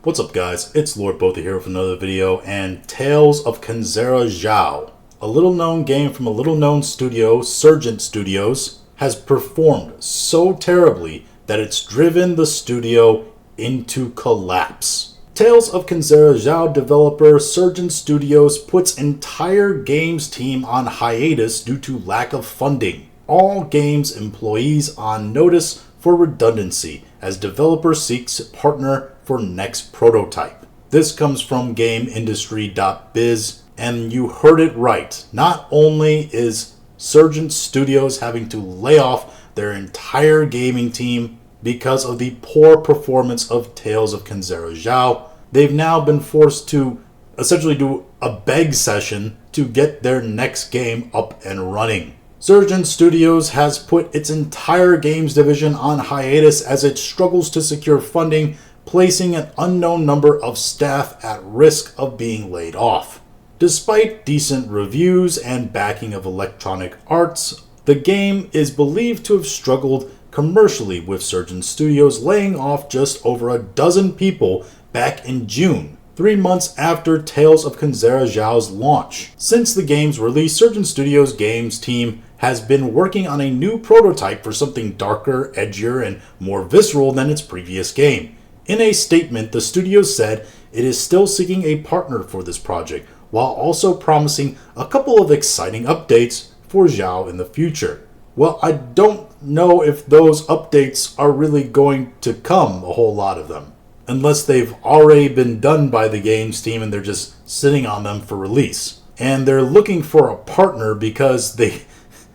What's up guys, it's Lord Botha here with another video, and Tales of Kenzera Zhao, a little known game from a little known studio, Surgent Studios, has performed so terribly that it's driven the studio into collapse. Tales of Kenzera Zhao developer Surgent Studios puts entire games team on hiatus due to lack of funding. All games employees on notice for redundancy as developer seeks partner for next prototype. This comes from GameIndustry.biz, and you heard it right. Not only is Surgent Studios having to lay off their entire gaming team because of the poor performance of Tales of Kenzera Zhao, they've now been forced to essentially do a beg session to get their next game up and running. Surgent Studios has put its entire games division on hiatus as it struggles to secure funding, placing an unknown number of staff at risk of being laid off. Despite decent reviews and backing of Electronic Arts, the game is believed to have struggled commercially, with Surgent Studios laying off just over a dozen people back in June, 3 months after Tales of Kenzera Zhao's launch. Since the game's release, Surgent Studios' games team has been working on a new prototype for something darker, edgier, and more visceral than its previous game. In a statement, the studio said it is still seeking a partner for this project, while also promising a couple of exciting updates for Zhao in the future. Well, I don't know if those updates are really going to come, a whole lot of them, unless they've already been done by the games team and they're just sitting on them for release. And they're looking for a partner because they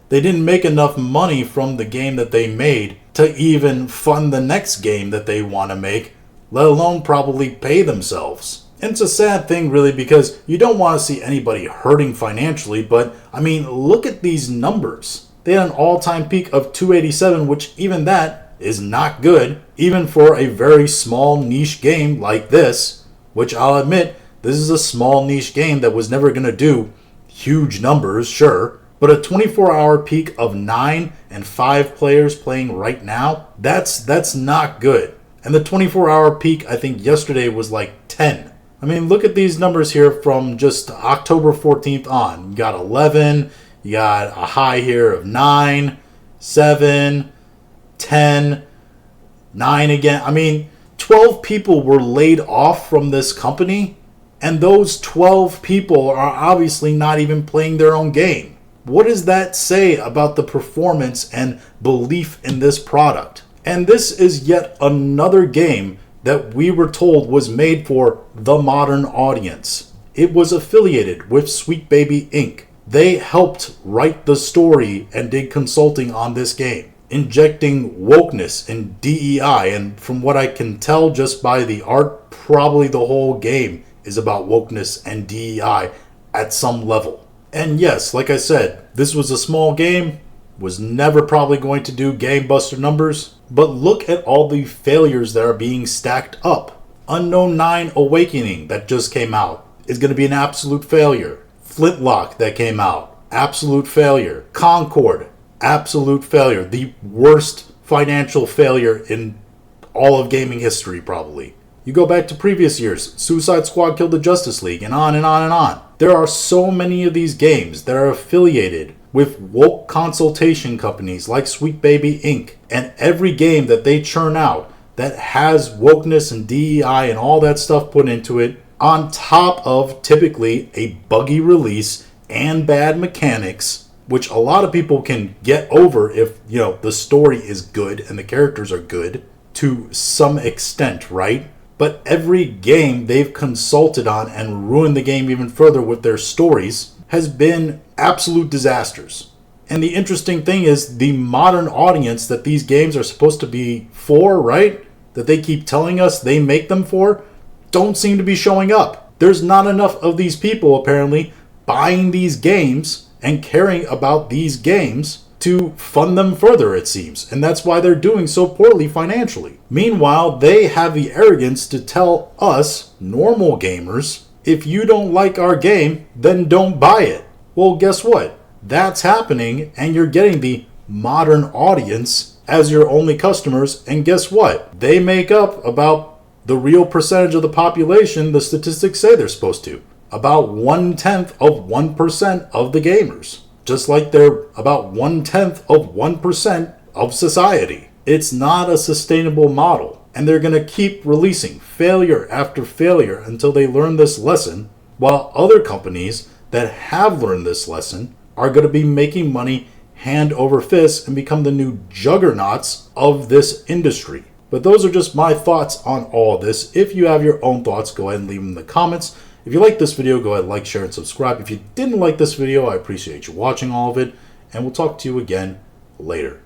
didn't make enough money from the game that they made to even fund the next game that they want to make, let alone probably pay themselves. And it's a sad thing really, because you don't want to see anybody hurting financially, but I mean, look at these numbers. They had an all-time peak of 287, which even that is not good, even for a very small niche game like this, which I'll admit, this is a small niche game that was never going to do huge numbers, sure. But a 24-hour peak of 9 and 5 players playing right now, that's not good. And the 24-hour peak, I think yesterday, was like 10. I mean, look at these numbers here from just October 14th on. You got 11, you got a high here of 9, 7, 10, 9 again. I mean, 12 people were laid off from this company, and those 12 people are obviously not even playing their own game. What does that say about the performance and belief in this product? And this is yet another game that we were told was made for the modern audience. It was affiliated with Sweet Baby Inc. They helped write the story and did consulting on this game, injecting wokeness and DEI, and from what I can tell just by the art, probably the whole game is about wokeness and DEI at some level. And yes, like I said, this was a small game, was never probably going to do gangbuster numbers, but look at all the failures that are being stacked up. Unknown 9 Awakening that just came out is going to be an absolute failure. Flintlock that came out, absolute failure. Concord, absolute failure. The worst financial failure in all of gaming history probably. You go back to previous years, Suicide Squad killed the Justice League, and on and on and on. There are so many of these games that are affiliated with woke consultation companies like Sweet Baby Inc. And every game that they churn out that has wokeness and DEI and all that stuff put into it, on top of typically a buggy release and bad mechanics, which a lot of people can get over if, you know, the story is good and the characters are good to some extent, right? But every game they've consulted on and ruined the game even further with their stories has been absolute disasters. And the interesting thing is the modern audience that these games are supposed to be for, right? That they keep telling us they make them for, don't seem to be showing up. There's not enough of these people apparently buying these games and caring about these games to fund them further, it seems. And that's why they're doing so poorly financially. Meanwhile, they have the arrogance to tell us, normal gamers, if you don't like our game, then don't buy it. Well, guess what? That's happening, and you're getting the modern audience as your only customers. And guess what? They make up about the real percentage of the population the statistics say they're supposed to. About 1/10 of 1% of the gamers. Just like they're about 1/10 of 1% of society. It's not a sustainable model. And they're going to keep releasing failure after failure until they learn this lesson, while other companies that have learned this lesson are going to be making money hand over fist and become the new juggernauts of this industry. But those are just my thoughts on all this. If you have your own thoughts, go ahead and leave them in the comments. If you like this video, go ahead, like, share, and subscribe. If you didn't like this video, I appreciate you watching all of it, and we'll talk to you again later.